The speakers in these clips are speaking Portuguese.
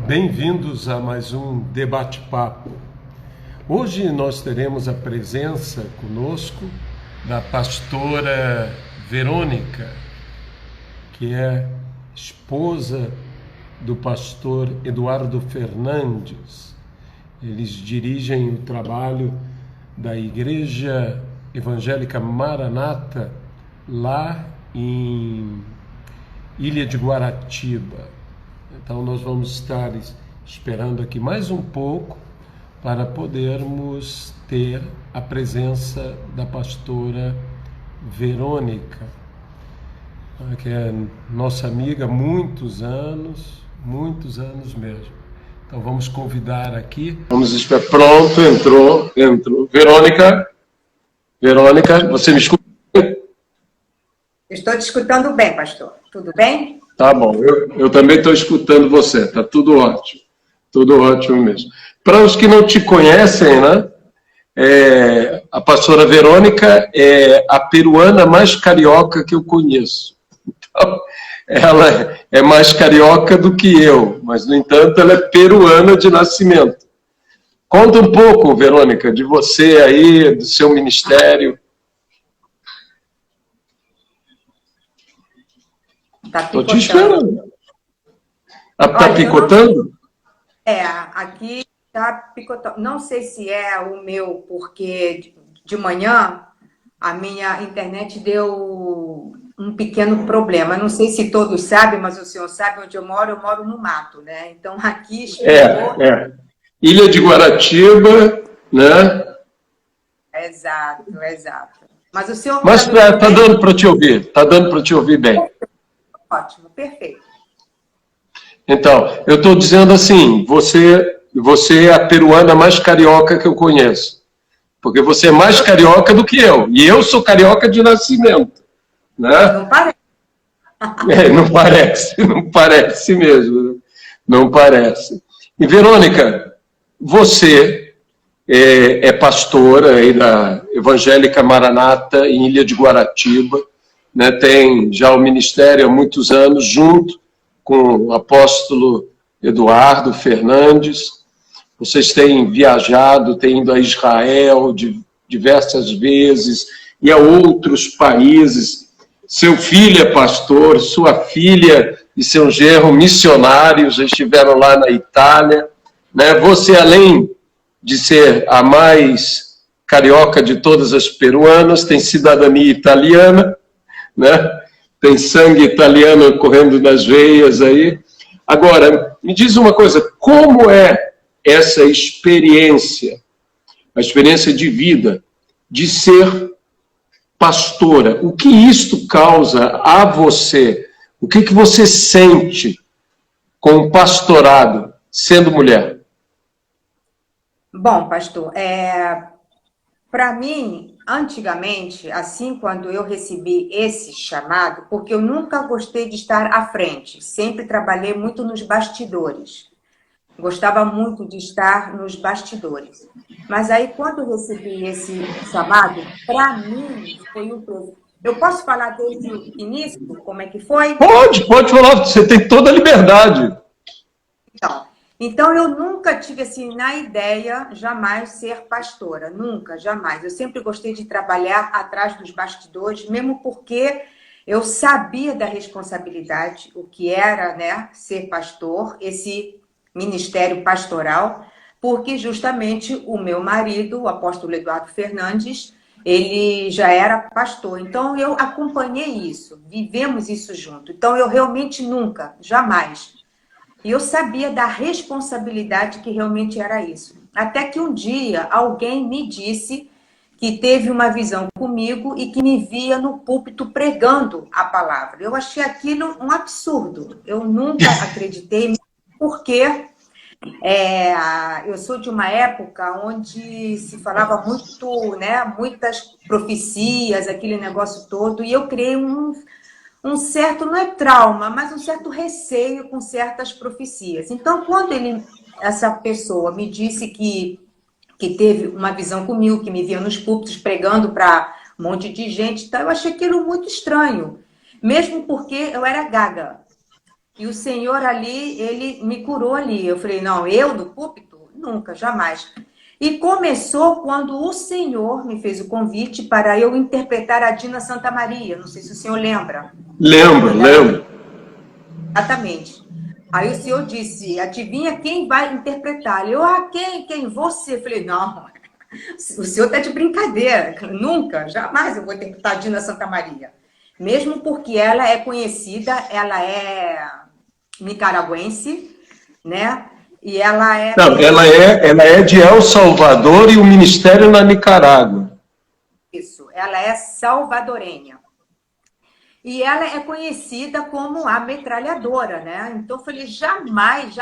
Bem-vindos a mais um debate-papo. Hoje nós teremos a presença conosco da pastora Verônica, que é esposa do pastor Eduardo Fernandes. Eles dirigem o trabalho da Igreja Evangélica Maranata lá em Ilha de Guaratiba. Então nós vamos estar esperando aqui mais um pouco para podermos ter a presença da pastora Verônica, que é nossa amiga há muitos anos mesmo. Então vamos convidar aqui. Vamos esperar. Pronto, entrou. Verônica, você me escuta? Estou te escutando bem, pastor. Tudo bem? Tá bom, eu também estou escutando você, tá tudo ótimo mesmo. Para os que não te conhecem, né, a pastora Verônica é a peruana mais carioca que eu conheço. Então, ela é mais carioca do que eu, mas, no entanto, ela é peruana de nascimento. Conta um pouco, Verônica, de você aí, do seu ministério. Estou te esperando. Está picotando? Aqui está picotando. Não sei se é o meu, porque de manhã a minha internet deu um pequeno problema. Não sei se todos sabem, mas o senhor sabe onde eu moro no mato, né? Então aqui espirrou... Ilha de Guaratiba, né? Exato. Mas o senhor... Mas está dando para te ouvir bem. Ótimo, perfeito. Então, eu estou dizendo assim, você é a peruana mais carioca que eu conheço. Porque você é mais carioca do que eu. E eu sou carioca de nascimento. Né? Não parece. Não parece mesmo. Não parece. E, Verônica, você é pastora aí da Evangélica Maranata em Ilha de Guaratiba. Né, tem já o ministério há muitos anos, junto com o apóstolo Eduardo Fernandes. Vocês têm viajado, têm ido a Israel diversas vezes e a outros países. Seu filho é pastor, sua filha e seu genro missionários, estiveram lá na Itália. Né? Você, além de ser a mais carioca de todas as peruanas, tem cidadania italiana, né? Tem sangue italiano correndo nas veias aí. Agora, me diz uma coisa, como é essa experiência, a experiência de vida, de ser pastora? O que isto causa a você? O que você sente com o pastorado, sendo mulher? Bom, pastor, para mim, antigamente, assim, quando eu recebi esse chamado, porque eu nunca gostei de estar à frente, sempre trabalhei muito nos bastidores. Gostava muito de estar nos bastidores. Mas aí, quando eu recebi esse chamado, para mim, foi um presente. Eu posso falar desde o início, como é que foi? Pode falar, você tem toda a liberdade. Então, eu nunca tive, assim, na ideia, jamais ser pastora. Nunca, jamais. Eu sempre gostei de trabalhar atrás dos bastidores, mesmo porque eu sabia da responsabilidade, o que era, né, ser pastor, esse ministério pastoral, porque justamente o meu marido, o apóstolo Eduardo Fernandes, ele já era pastor. Então, eu acompanhei isso, vivemos isso junto. Então, eu realmente nunca, jamais... E eu sabia da responsabilidade que realmente era isso. Até que um dia alguém me disse que teve uma visão comigo e que me via no púlpito pregando a palavra. Eu achei aquilo um absurdo. Eu nunca acreditei, porque eu sou de uma época onde se falava muito, né, muitas profecias, aquele negócio todo, e eu criei um certo, não é trauma, mas um certo receio com certas profecias. Então, quando essa pessoa me disse que teve uma visão comigo, que me via nos púlpitos pregando para um monte de gente, então eu achei aquilo muito estranho, mesmo porque eu era gaga. E o Senhor ali, ele me curou ali. Eu falei, não, eu do púlpito? Nunca, jamais. E começou quando o Senhor me fez o convite para eu interpretar a Dina Santa Maria. Não sei se o senhor lembra. Lembro. Exatamente. Aí o senhor disse, adivinha quem vai interpretar? Eu, quem? Você? Eu falei, não, o senhor está de brincadeira. Nunca, jamais eu vou interpretar a Dina Santa Maria. Mesmo porque ela é conhecida, ela é nicaragüense, né? E ela é... Não, ela é de El Salvador e o ministério na Nicarágua. Isso, ela é salvadorenha. E ela é conhecida como a metralhadora, né? Então eu falei, jamais.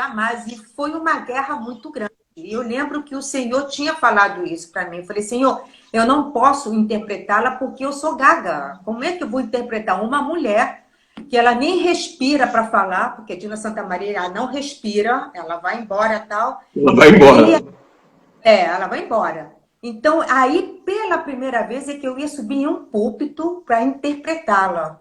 E foi uma guerra muito grande. E eu lembro que o Senhor tinha falado isso para mim. Eu falei, Senhor, eu não posso interpretá-la porque eu sou gaga. Como é que eu vou interpretar uma mulher que ela nem respira para falar, porque Dina Santa Maria ela não respira, ela vai embora e tal. Ela vai embora. Ela vai embora. Então, aí, pela primeira vez, é que eu ia subir em um púlpito para interpretá-la.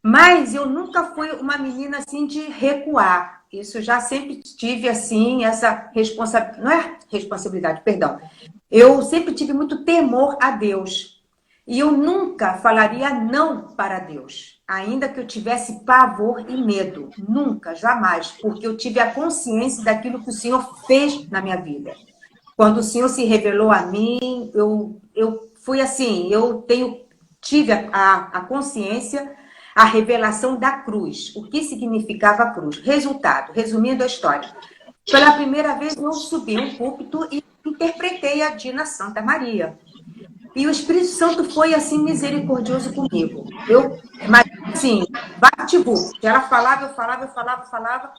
Mas eu nunca fui uma menina assim de recuar. Isso já sempre tive assim, essa responsabilidade, não é responsabilidade, perdão. Eu sempre tive muito temor a Deus. E eu nunca falaria não para Deus, ainda que eu tivesse pavor e medo. Nunca, jamais, porque eu tive a consciência daquilo que o Senhor fez na minha vida. Quando o Senhor se revelou a mim, eu fui assim, tive a consciência, a revelação da cruz. O que significava a cruz? Resultado, resumindo a história. Pela primeira vez eu subi um púlpito e interpretei a Dina Santa Maria. E o Espírito Santo foi assim misericordioso comigo. Mas assim, bate-vupt. Ela falava, eu falava.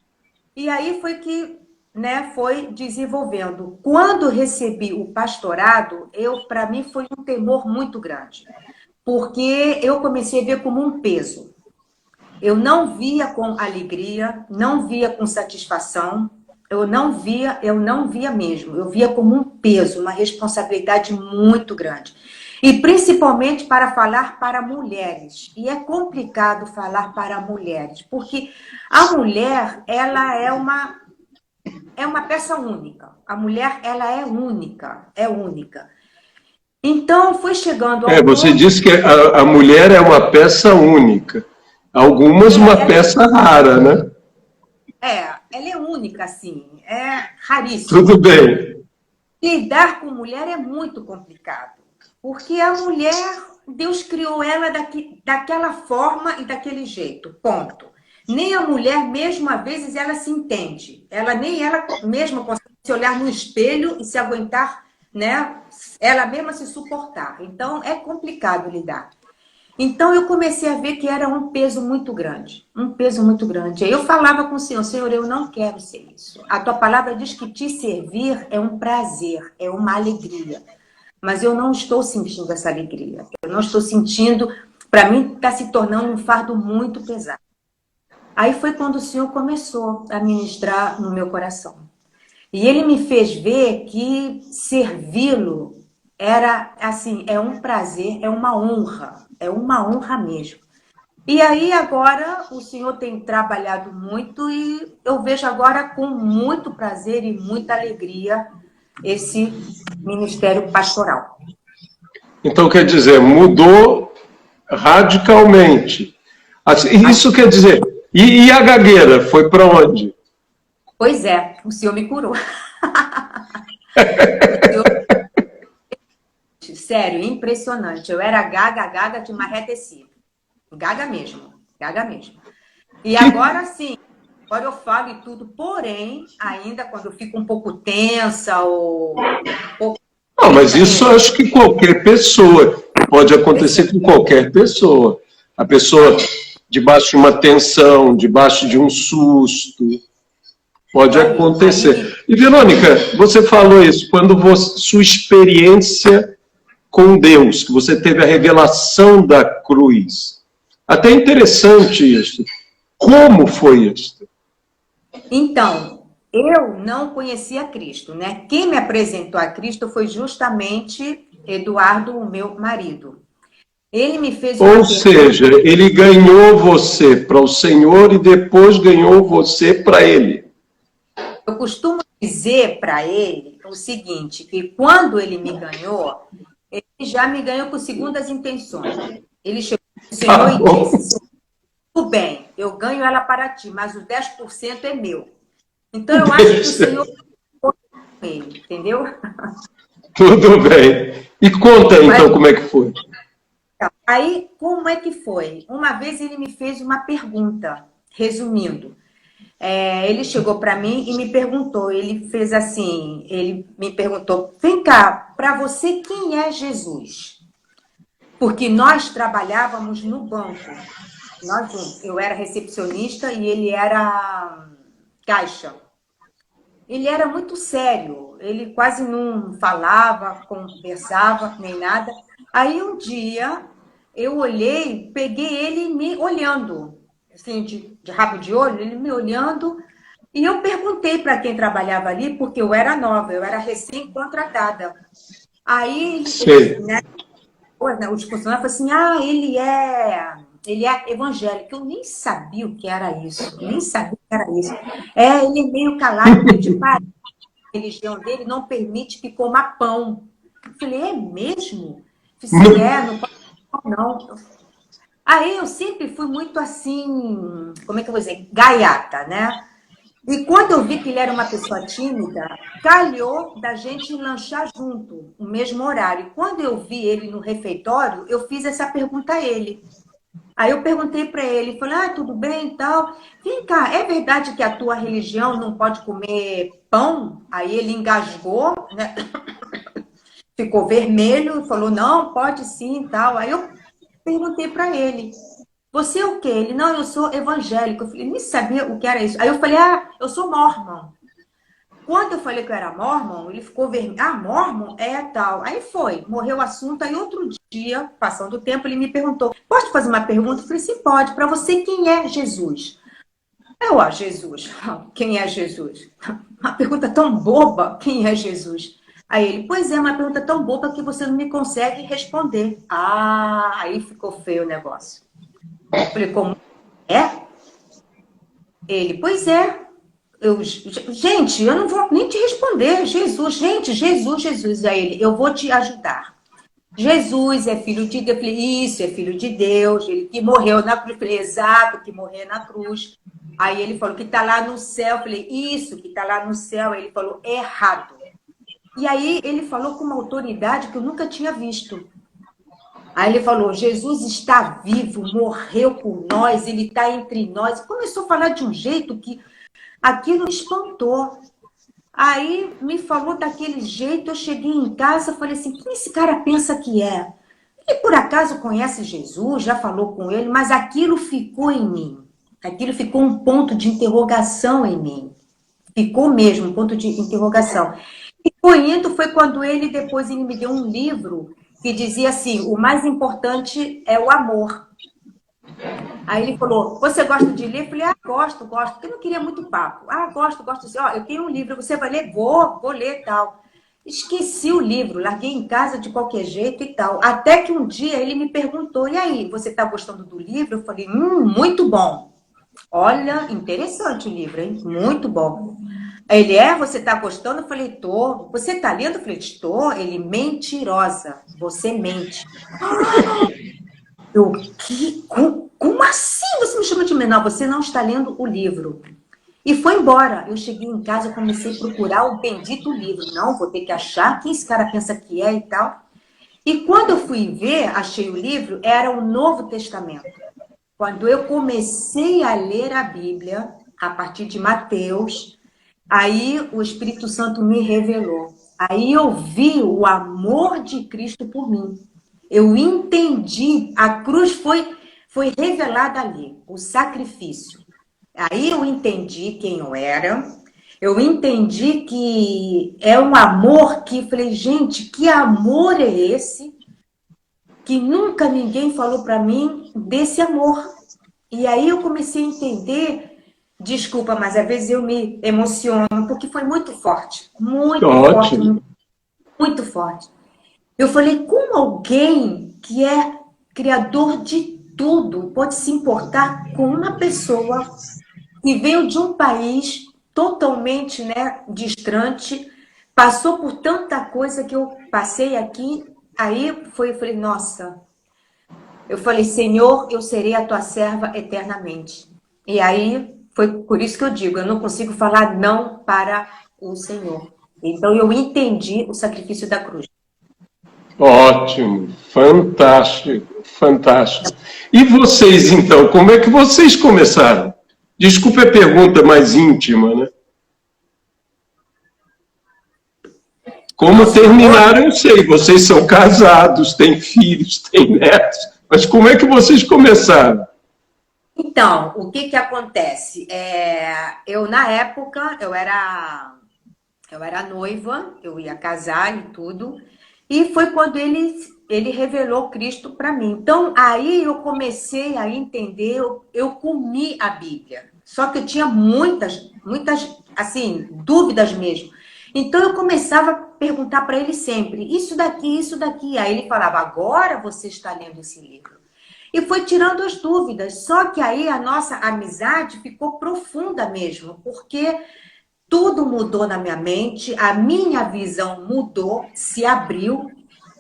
E aí foi que, né, foi desenvolvendo. Quando recebi o pastorado, para mim foi um temor muito grande. Porque eu comecei a ver como um peso. Eu não via com alegria, não via com satisfação, eu não via mesmo. Eu via como um peso, uma responsabilidade muito grande. E principalmente para falar para mulheres. E é complicado falar para mulheres, porque a mulher, ela é uma peça única. A mulher, ela é única. Então, foi chegando ao Você ponto... disse que a mulher é uma peça única. Algumas uma peça rara, né? Ela é única, assim, é raríssima. Tudo bem. Lidar com mulher é muito complicado, porque a mulher, Deus criou ela daquela forma e daquele jeito, ponto. Nem a mulher, mesmo às vezes, ela se entende. Nem ela mesma consegue se olhar no espelho e se aguentar, né? Ela mesma se suportar. Então, é complicado lidar. Então, eu comecei a ver que era um peso muito grande. Aí eu falava com o Senhor, Senhor, eu não quero ser isso. A tua palavra diz que te servir é um prazer, é uma alegria. Mas eu não estou sentindo essa alegria. Eu não estou sentindo, para mim, está se tornando um fardo muito pesado. Aí foi quando o Senhor começou a ministrar no meu coração. E Ele me fez ver que servi-lo era, assim, é um prazer, é uma honra mesmo. E aí agora o Senhor tem trabalhado muito e eu vejo agora com muito prazer e muita alegria esse ministério pastoral. Então, quer dizer, mudou radicalmente. Isso quer dizer, e a gagueira foi para onde? Pois é, o Senhor me curou. Sério, impressionante. Eu era gaga de marretecido. Gaga mesmo. E agora sim, agora eu falo e tudo, porém, ainda quando eu fico um pouco tensa ou... Não, mas isso eu acho que qualquer pessoa, pode acontecer com qualquer pessoa. A pessoa debaixo de uma tensão, debaixo de um susto, pode acontecer. E, Verônica, você falou isso, sua experiência com Deus, que você teve a revelação da cruz. Até interessante isso. Como foi isso? Então, eu não conhecia Cristo, né? Quem me apresentou a Cristo foi justamente Eduardo, o meu marido. Ele me fez uma Ou pergunta. seja, ele ganhou você para o Senhor e depois ganhou você para ele. Eu costumo dizer para ele o seguinte, que quando ele me ganhou, ele já me ganhou com segundas intenções. Ele chegou ao Senhor Tá e bom? disse, tudo bem, eu ganho ela para ti, mas os 10% é meu. Então, eu acho que o Deixa. Senhor foi com ele, entendeu? Tudo bem. E conta aí, Mas, então, como é que foi? aí, como é que foi? Uma vez ele me fez uma pergunta, resumindo. Ele chegou para mim e me perguntou, ele fez assim, ele me perguntou, vem cá, para você quem é Jesus? Porque nós trabalhávamos no banco, nós juntos. Eu era recepcionista e ele era caixa. Ele era muito sério, ele quase não falava, conversava, nem nada. Aí um dia eu olhei, peguei ele me olhando, assim, de rabo de olho, ele me olhando, e eu perguntei para quem trabalhava ali, porque eu era nova, eu era recém-contratada. Aí eles, Sei. né, os funcionários falaram assim, ele é evangélico. Eu nem sabia o que era isso, nem sabia o que era isso. Ele é meio calado, meio de a religião dele não permite que coma pão. Eu falei, é mesmo? Eu falei, sim, não pode comer pão, não. Aí eu sempre fui muito assim, como é que eu vou dizer? Gaiata, né? E quando eu vi que ele era uma pessoa tímida, calhou da gente lanchar junto, no mesmo horário. Quando eu vi ele no refeitório, eu fiz essa pergunta a ele. Aí eu perguntei para ele, falei, tudo bem e tal. Vem cá, é verdade que a tua religião não pode comer pão? Aí ele engasgou, né? Ficou vermelho e falou, não, pode sim e tal. Aí eu perguntei para ele, você é o quê? Ele, não, eu sou evangélico. Eu falei, nem sabia o que era isso. Aí eu falei, eu sou mormon. Quando eu falei que eu era mormon, ele ficou vermelho. Mormon é tal. Aí foi, morreu o assunto. Aí outro dia, passando o tempo, ele me perguntou, pode fazer uma pergunta? Eu falei, sim, pode. Para você, quem é Jesus? Jesus. Quem é Jesus? Uma pergunta tão boba, quem é Jesus? Aí ele, pois é, uma pergunta tão boba que você não me consegue responder. Aí ficou feio o negócio. Eu falei, como é? Ele, pois é. Gente, eu não vou nem te responder. Jesus, gente, Jesus, Jesus. Aí ele, eu vou te ajudar. Jesus é filho de Deus. Eu falei, isso, é filho de Deus. Ele que morreu na cruz. Eu falei, exato, que morreu na cruz. Aí ele falou que está lá no céu. Eu falei, isso, que está lá no céu. Aí ele falou, errado. E aí ele falou com uma autoridade que eu nunca tinha visto. Aí ele falou, Jesus está vivo, morreu por nós, ele está entre nós. Começou a falar de um jeito que aquilo espantou. Aí me falou daquele jeito, eu cheguei em casa e falei assim, quem esse cara pensa que é? Ele por acaso conhece Jesus, já falou com ele, mas aquilo ficou em mim. Aquilo ficou um ponto de interrogação em mim. Ficou mesmo um ponto de interrogação. E foi indo, foi quando depois ele me deu um livro que dizia assim, o mais importante é o amor. Aí ele falou, você gosta de ler? Eu falei, gosto, porque eu não queria muito papo. Gosto. Assim, eu tenho um livro, você vai ler? Vou ler e tal. Esqueci o livro, larguei em casa de qualquer jeito e tal. Até que um dia ele me perguntou, e aí, você está gostando do livro? Eu falei, muito bom. Olha, interessante o livro, hein? Muito bom. Ele, você está gostando? Eu falei, tô. Você está lendo? Eu falei, estou. Ele, mentirosa, você mente. Eu, como assim você me chama de menor? Você não está lendo o livro. E foi embora. Eu cheguei em casa, comecei a procurar o bendito livro. Não, vou ter que achar quem esse cara pensa que é e tal. E quando eu fui ver, achei o livro, era o Novo Testamento. Quando eu comecei a ler a Bíblia, a partir de Mateus, aí o Espírito Santo me revelou. Aí eu vi o amor de Cristo por mim. Eu entendi, a cruz foi revelada ali, o sacrifício. Aí eu entendi quem eu era, eu entendi que é um amor que, falei, gente, que amor é esse? Que nunca ninguém falou para mim desse amor. E aí eu comecei a entender, desculpa, mas às vezes eu me emociono, porque foi muito forte, Ótimo. muito forte. Eu falei, como alguém que é Criador de tudo, pode se importar com uma pessoa que veio de um país totalmente, né, distante, passou por tanta coisa que eu passei aqui, aí eu falei, nossa, eu falei, Senhor, eu serei a tua serva eternamente. E aí foi por isso que eu digo, eu não consigo falar não para o Senhor. Então eu entendi o sacrifício da cruz. Ótimo, fantástico, fantástico. E vocês, então, como é que vocês começaram? Desculpe a pergunta mais íntima, né? Como terminaram, eu sei. Vocês são casados, têm filhos, têm netos. Mas como é que vocês começaram? Então, o que que acontece? Eu, na época, eu era noiva, eu ia casar e tudo. E foi quando ele revelou Cristo para mim. Então, aí eu comecei a entender, eu comi a Bíblia. Só que eu tinha muitas, assim, dúvidas mesmo. Então, eu começava a perguntar para ele sempre, isso daqui, isso daqui. Aí ele falava, agora você está lendo esse livro. E foi tirando as dúvidas. Só que aí a nossa amizade ficou profunda mesmo, porque tudo mudou na minha mente, a minha visão mudou, se abriu.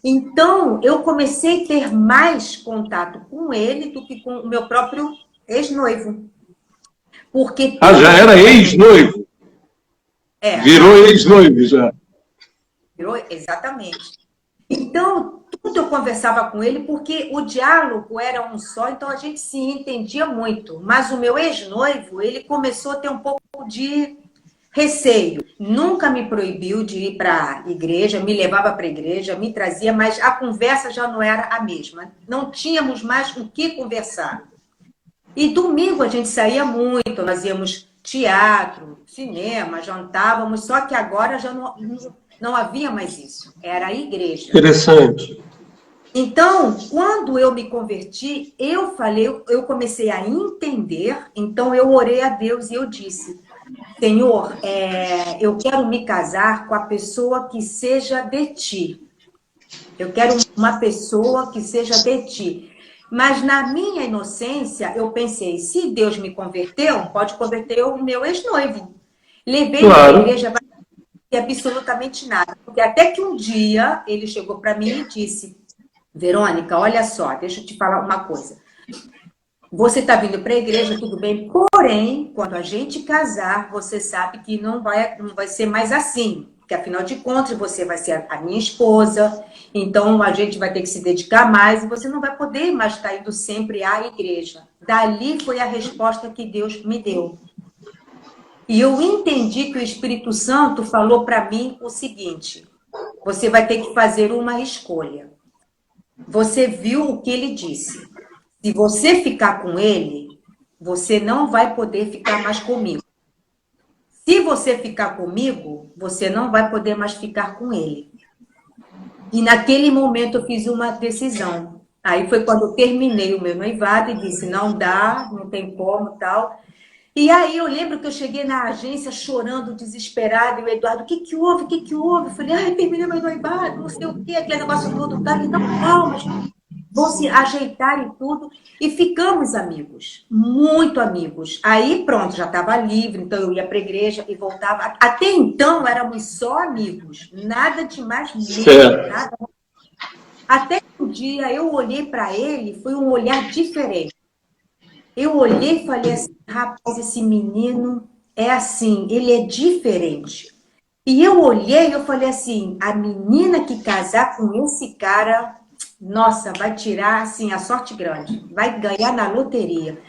Então, eu comecei a ter mais contato com ele do que com o meu próprio ex-noivo. Porque já era ex-noivo? Virou ex-noivo já. Virou, exatamente. Então, tudo eu conversava com ele, porque o diálogo era um só, então a gente se entendia muito. Mas o meu ex-noivo, ele começou a ter um pouco de receio. Nunca me proibiu de ir para a igreja, me levava para a igreja, me trazia, mas a conversa já não era a mesma. Não tínhamos mais o que conversar. E domingo a gente saía muito, nós íamos teatro, cinema, jantávamos, só que agora já não havia mais isso. Era a igreja. Interessante. Então, quando eu me converti, eu comecei a entender, então eu orei a Deus e eu disse, Senhor, eu quero me casar com a pessoa que seja de ti. Eu quero uma pessoa que seja de ti. Mas na minha inocência, eu pensei, se Deus me converteu, pode converter o meu ex-noivo. Levei para a igreja e absolutamente nada. Porque até que um dia ele chegou para mim e disse, Verônica, olha só, deixa eu te falar uma coisa. Você está vindo para a igreja, tudo bem, porém, quando a gente casar, você sabe que não vai ser mais assim. Porque, afinal de contas, você vai ser a minha esposa, então a gente vai ter que se dedicar mais e você não vai poder mais estar indo sempre à igreja. Dali foi a resposta que Deus me deu. E eu entendi que o Espírito Santo falou para mim o seguinte, você vai ter que fazer uma escolha. Você viu o que ele disse. Se você ficar com ele, você não vai poder ficar mais comigo. Se você ficar comigo, você não vai poder mais ficar com ele. E naquele momento eu fiz uma decisão. Aí foi quando eu terminei o meu noivado e disse, não dá, não tem como, tal. E aí eu lembro que eu cheguei na agência chorando, desesperada, e o Eduardo, o que que houve? O que que houve? Eu falei, ai, terminei meu noivado, não sei o quê, aquele negócio todo, tá? Então, calma, vão se ajeitar e tudo. E ficamos amigos, muito amigos. Aí, pronto, já estava livre, então eu ia para a igreja e voltava. Até então, éramos só amigos, nada de mais mesmo, nada. Até que um dia eu olhei para ele, foi um olhar diferente. Eu olhei e falei assim, rapaz, esse menino é assim, ele é diferente. E eu olhei e eu falei assim, a menina que casar com esse cara, nossa, vai tirar assim a sorte grande, vai ganhar na loteria.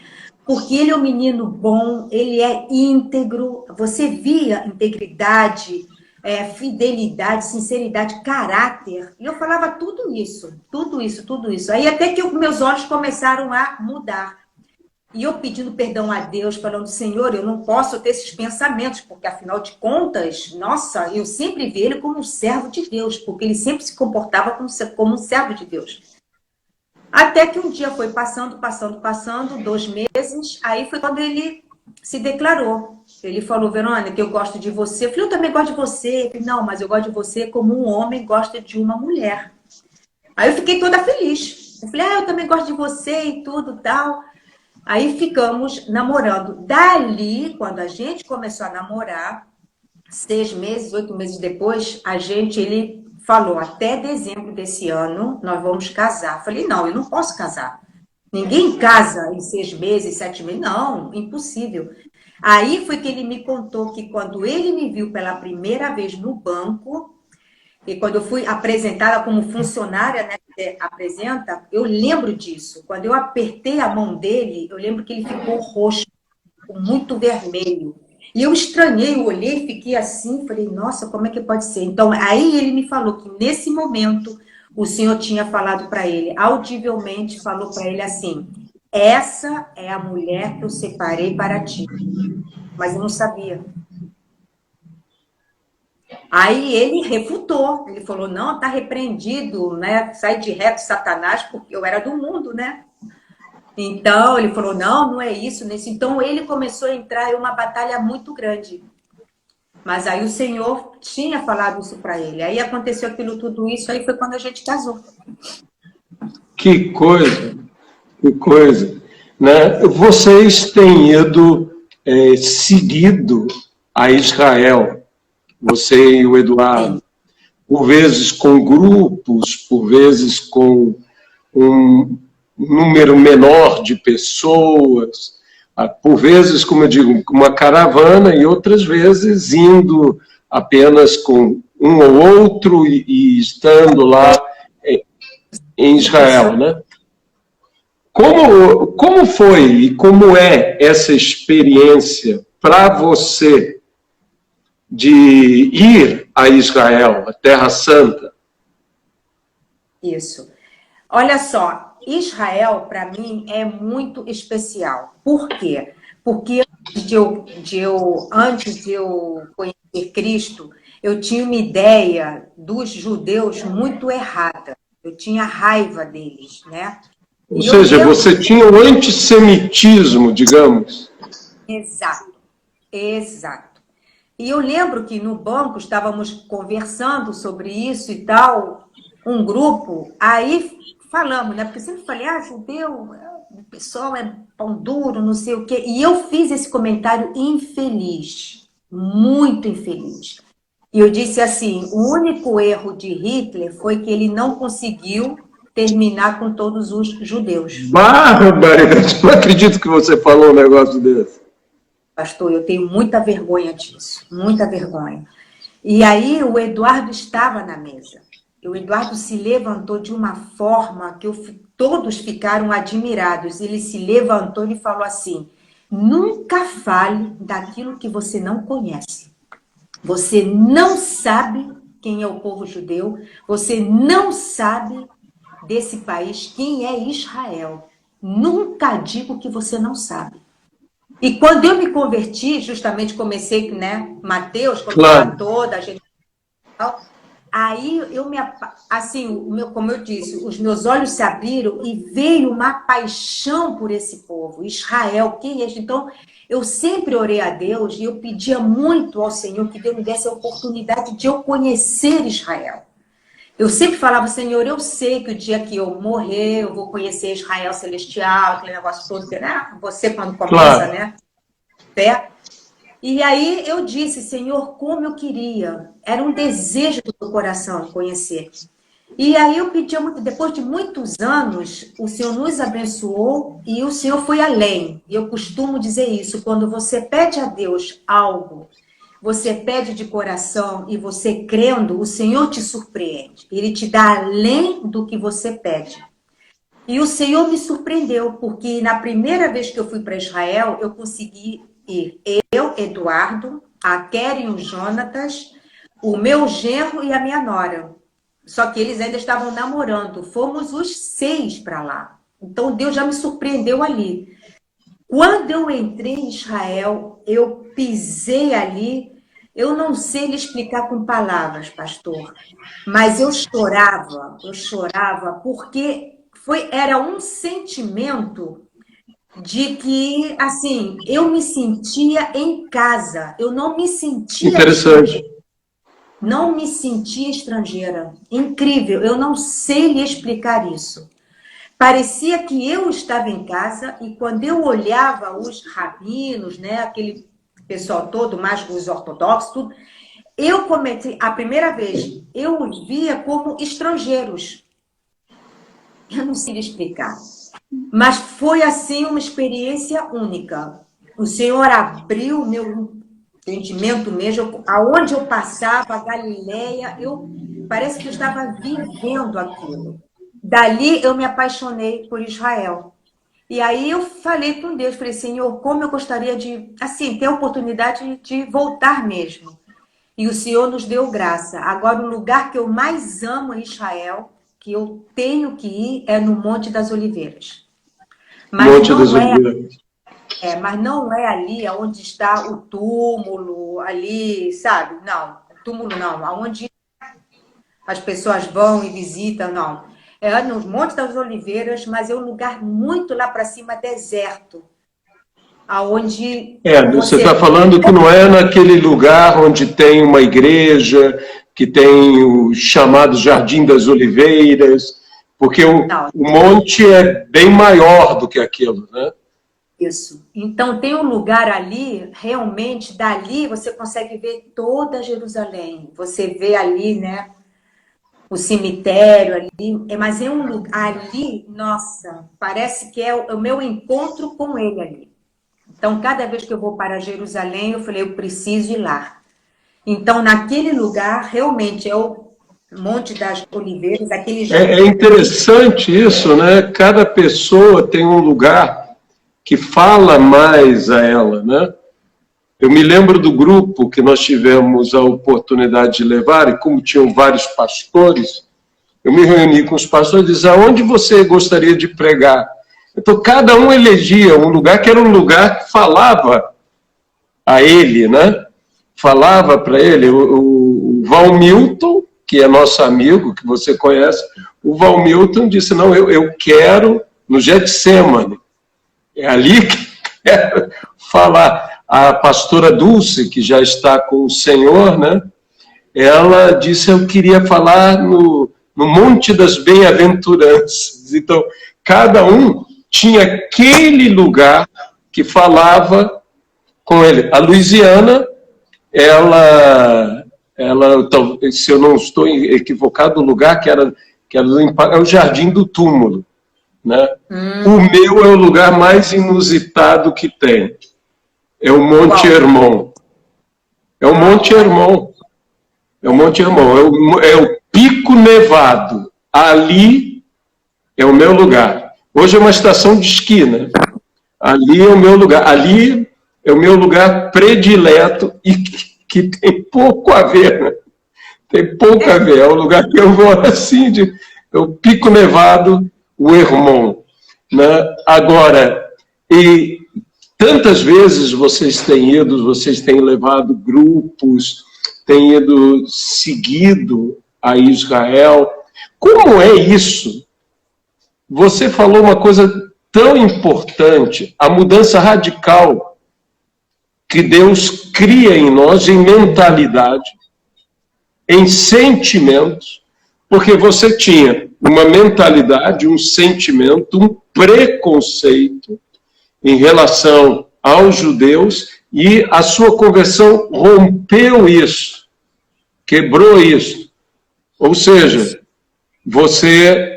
Porque ele é um menino bom, ele é íntegro, você via integridade, fidelidade, sinceridade, caráter. E eu falava tudo isso, tudo isso, tudo isso. Aí até que meus olhos começaram a mudar. E eu pedindo perdão a Deus, falando, Senhor, eu não posso ter esses pensamentos, porque afinal de contas, nossa, eu sempre vi ele como um servo de Deus, porque ele sempre se comportava como um servo de Deus. Até que um dia foi passando, 2 meses, aí foi quando ele se declarou. Ele falou, Verônica, eu gosto de você. Eu falei, eu também gosto de você. Eu falei, não, mas eu gosto de você como um homem gosta de uma mulher. Aí eu fiquei toda feliz. Eu falei, eu também gosto de você e tudo, tal. Aí ficamos namorando. Dali, quando a gente começou a namorar, 6 meses, 8 meses depois, ele falou, até dezembro desse ano, nós vamos casar. Eu falei, não, eu não posso casar. Ninguém casa em 6 meses, 7 meses. Não, impossível. Aí foi que ele me contou que quando ele me viu pela primeira vez no banco, e quando eu fui apresentada como funcionária, né, que apresenta, eu lembro disso. Quando eu apertei a mão dele, eu lembro que ele ficou roxo, muito vermelho. E eu estranhei, eu olhei, fiquei assim, falei, nossa, como é que pode ser? Então, aí ele me falou que nesse momento o Senhor tinha falado para ele, audivelmente falou para ele assim, essa é a mulher que eu separei para ti. Mas eu não sabia. Aí ele refutou, ele falou, não, está repreendido, né? Sai de reto, Satanás, porque eu era do mundo, né? Então, ele falou, não, não é isso. Então, ele começou a entrar em uma batalha muito grande. Mas aí o Senhor tinha falado isso para ele. Aí aconteceu tudo isso, aí foi quando a gente casou. Que coisa. Né? Vocês têm ido seguido a Israel, você e o Eduardo, sim, por vezes com grupos, por vezes com um número menor de pessoas, por vezes, como eu digo, uma caravana, e outras vezes indo apenas com um ou outro e estando lá em Israel, né? Como foi e como é essa experiência para você de ir a Israel, a Terra Santa? Isso. Olha só, Israel, para mim, é muito especial. Por quê? Porque antes de eu conhecer Cristo, eu tinha uma ideia dos judeus muito errada. Eu tinha raiva deles, né? Ou seja, você tinha o antissemitismo, digamos. Exato, exato. E eu lembro que no banco estávamos conversando sobre isso e tal, um grupo, aí falamos, né? Porque eu sempre falei, judeu, o pessoal é pão duro, não sei o quê. E eu fiz esse comentário infeliz, muito infeliz. E eu disse assim, o único erro de Hitler foi que ele não conseguiu terminar com todos os judeus. Barbaridade! Não acredito que você falou um negócio desse. Pastor, eu tenho muita vergonha disso, muita vergonha. E aí o Eduardo estava na mesa. O Eduardo se levantou de uma forma que todos ficaram admirados. Ele se levantou e falou assim, nunca fale daquilo que você não conhece. Você não sabe quem é o povo judeu, você não sabe desse país quem é Israel. Nunca diga o que você não sabe. E quando eu me converti, justamente comecei, né, Mateus, claro, toda a gente... Aí como eu disse, os meus olhos se abriram e veio uma paixão por esse povo, Israel, quem é este? Então, eu sempre orei a Deus e eu pedia muito ao Senhor que Deus me desse a oportunidade de eu conhecer Israel. Eu sempre falava, Senhor, eu sei que o dia que eu morrer, eu vou conhecer Israel celestial, aquele negócio todo, né? Você quando começa, claro, né? Fé. E aí eu disse, Senhor, como eu queria. Era um desejo do meu coração conhecer. E aí eu pedi muito, depois de muitos anos, o Senhor nos abençoou e o Senhor foi além. E eu costumo dizer isso, quando você pede a Deus algo, você pede de coração e você crendo, o Senhor te surpreende. Ele te dá além do que você pede. E o Senhor me surpreendeu, porque na primeira vez que eu fui para Israel, eu consegui ir. Eu, Eduardo, a Keren e o Jonatas, o meu genro e a minha nora. Só que eles ainda estavam namorando. Fomos os 6 para lá. Então Deus já me surpreendeu ali. Quando eu entrei em Israel, eu pisei ali, eu não sei lhe explicar com palavras, pastor, mas eu chorava porque era um sentimento de que, assim, eu me sentia em casa, eu não me sentia... Interessante. Não me sentia estrangeira. Incrível, eu não sei lhe explicar isso. parecia que eu estava em casa e quando eu olhava os rabinos, né, aquele pessoal todo, mais os ortodoxos, tudo, eu comecei, a primeira vez, eu os via como estrangeiros. Eu não sei explicar. Mas foi, assim, uma experiência única. O Senhor abriu o meu entendimento mesmo. Aonde eu passava, a Galileia, parece que eu estava vivendo aquilo. Dali eu me apaixonei por Israel. E aí eu falei com Deus, falei, Senhor, como eu gostaria de, assim, ter a oportunidade de voltar mesmo. E o Senhor nos deu graça. Agora, o lugar que eu mais amo em Israel, que eu tenho que ir, é no Monte das Oliveiras. Monte das Oliveiras. Mas não é ali onde está o túmulo, ali, sabe? Não, túmulo não, aonde as pessoas vão e visitam, não. É no Monte das Oliveiras, mas é um lugar muito lá para cima, deserto. Aonde você está falando que não é naquele lugar onde tem uma igreja, que tem o chamado Jardim das Oliveiras, porque o monte é bem maior do que aquilo, né? Isso. Então, tem um lugar ali, realmente, dali você consegue ver toda Jerusalém. Você vê ali, né, o cemitério ali, mas é um lugar ali, nossa, parece que é o meu encontro com ele ali. Então, cada vez que eu vou para Jerusalém, eu falei, eu preciso ir lá. Então, naquele lugar, realmente, é o Monte das Oliveiras, aquele jardim. É interessante isso, né? Cada pessoa tem um lugar que fala mais a ela, né? Eu me lembro do grupo que nós tivemos a oportunidade de levar, e como tinham vários pastores, eu me reuni com os pastores e disse, aonde você gostaria de pregar? Então, cada um elegia um lugar que era um lugar que falava a ele, né? Falava para ele. O Val Milton, que é nosso amigo, que você conhece, o Val Milton disse, não, eu quero no Getsemane. É ali que quero falar. A pastora Dulce, que já está com o Senhor, né? Ela disse, eu queria falar no Monte das Bem-aventuranças. Então, cada um tinha aquele lugar que falava com ele. A Luiziana, ela se eu não estou equivocado, o lugar que era é o Jardim do Túmulo, né? O meu é o lugar mais inusitado que tem. É o Monte Hermon. É o Monte Hermon. É o Monte Hermon. É o Pico Nevado. Ali é o meu lugar. Hoje é uma estação de esqui, né? Ali é o meu lugar. Ali é o meu lugar predileto e que tem pouco a ver, né? Tem pouco a ver. É o lugar que eu vou assim, é o Pico Nevado, o Hermon. Né? Agora, e tantas vezes vocês têm levado grupos, têm seguido a Israel. Como é isso? Você falou uma coisa tão importante, a mudança radical que Deus cria em nós, em mentalidade, em sentimentos, porque você tinha uma mentalidade, um sentimento, um preconceito em relação aos judeus, e a sua conversão rompeu isso, quebrou isso. Ou seja, você...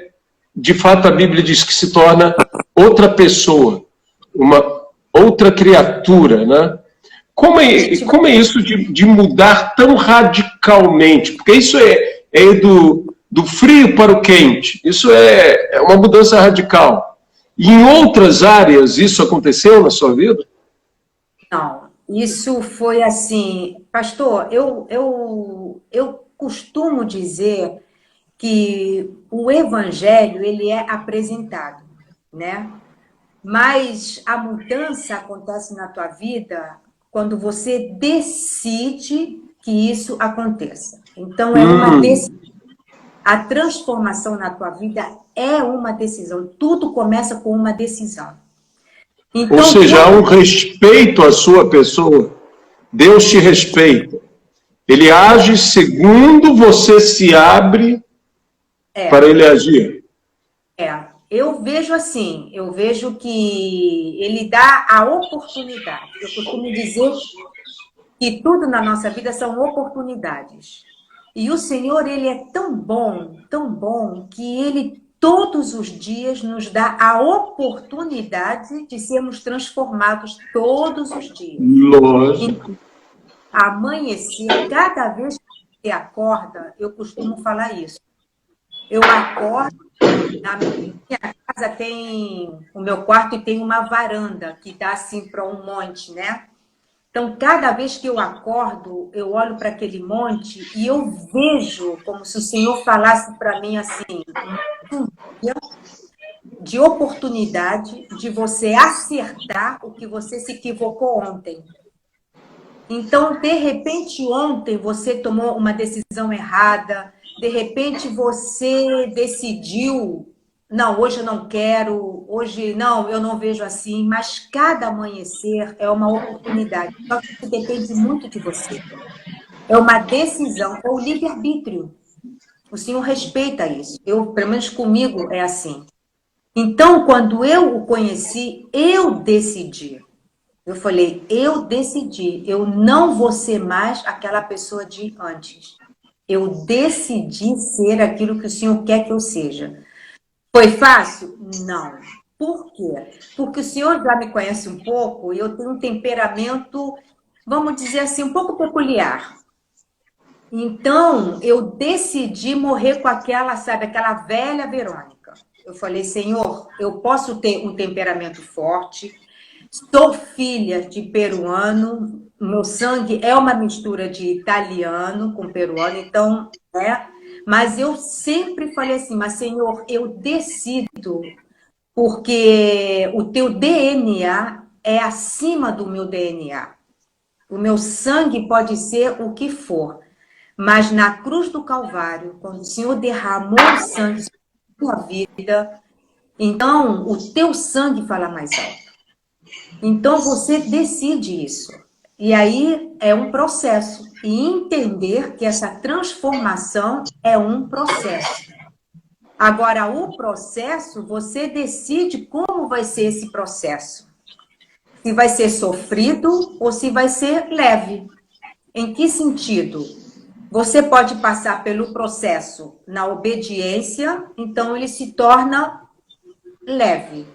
De fato, a Bíblia diz que se torna outra pessoa, uma outra criatura, né? Como é isso de mudar tão radicalmente? Porque isso é do frio para o quente. Isso é uma mudança radical. E em outras áreas isso aconteceu na sua vida? Não, isso foi assim... Pastor, eu costumo dizer que o evangelho, ele é apresentado, né? Mas a mudança acontece na tua vida quando você decide que isso aconteça. Então, é uma decisão. A transformação na tua vida é uma decisão. Tudo começa com uma decisão. Então, ou seja, há um respeito à sua pessoa. Deus te respeita. Ele age segundo você se abre para ele agir. Eu vejo assim, eu vejo que ele dá a oportunidade. Eu costumo dizer que tudo na nossa vida são oportunidades. E o Senhor, ele é tão bom, que ele todos os dias nos dá a oportunidade de sermos transformados todos os dias. Lógico. Amanhecer, cada vez que você acorda, eu costumo falar isso. Eu acordo, na minha casa tem o meu quarto e tem uma varanda que dá assim para um monte, né? Então, cada vez que eu acordo, eu olho para aquele monte e eu vejo como se o Senhor falasse para mim assim, um dia de oportunidade de você acertar o que você se equivocou ontem. Então, de repente, ontem você tomou uma decisão errada, de repente você decidiu, não, hoje eu não quero, hoje não, eu não vejo assim, mas cada amanhecer é uma oportunidade. Só que isso depende muito de você. É uma decisão, é o livre-arbítrio. O Senhor respeita isso. Eu, pelo menos comigo, é assim. Então, quando eu o conheci, eu decidi. Eu falei, eu decidi, eu não vou ser mais aquela pessoa de antes. Eu decidi ser aquilo que o Senhor quer que eu seja. Foi fácil? Não. Por quê? Porque o Senhor já me conhece um pouco e eu tenho um temperamento, vamos dizer assim, um pouco peculiar. Então, eu decidi morrer com aquela, sabe, aquela velha Verônica. Eu falei, Senhor, eu posso ter um temperamento forte, sou filha de peruano, meu sangue é uma mistura de italiano com peruano, então, né? Mas eu sempre falei assim, mas Senhor, eu decido, porque o teu DNA é acima do meu DNA. O meu sangue pode ser o que for, mas na cruz do Calvário, quando o Senhor derramou o sangue sobre a tua vida, então o teu sangue fala mais alto. Então, você decide isso. E aí é um processo. E entender que essa transformação é um processo. Agora, o processo, você decide como vai ser esse processo. Se vai ser sofrido ou se vai ser leve. Em que sentido? Você pode passar pelo processo na obediência, então ele se torna leve.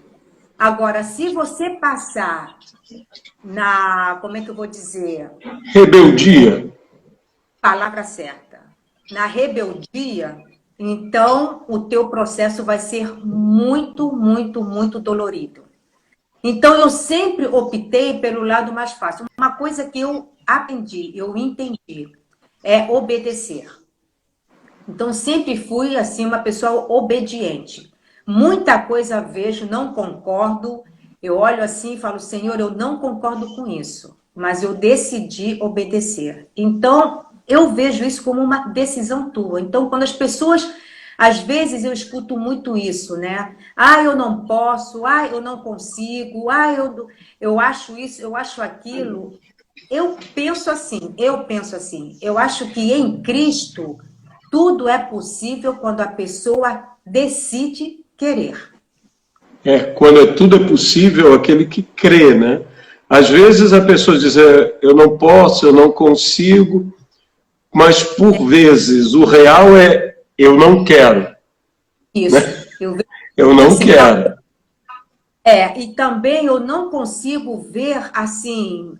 Agora, se você passar como é que eu vou dizer? Rebeldia. Palavra certa. Na rebeldia, então o teu processo vai ser muito, muito, muito dolorido. Então eu sempre optei pelo lado mais fácil. Uma coisa que eu aprendi, eu entendi, é obedecer. Então sempre fui assim uma pessoa obediente. Muita coisa vejo, não concordo. Eu olho assim e falo, Senhor, eu não concordo com isso, mas eu decidi obedecer. Então, eu vejo isso como uma decisão tua. Então, quando as pessoas, às vezes eu escuto muito isso, né? Ah, eu não posso, ah, eu não consigo, ah, eu acho isso, eu acho aquilo. Eu penso assim, eu acho que em Cristo tudo é possível quando a pessoa decide querer. Quando tudo é possível, aquele que crê, né? Às vezes a pessoa diz, eu não posso, eu não consigo, mas por vezes o real é, eu não quero. Isso, Né? eu vejo Eu não assim, quero. e também eu não consigo ver, assim,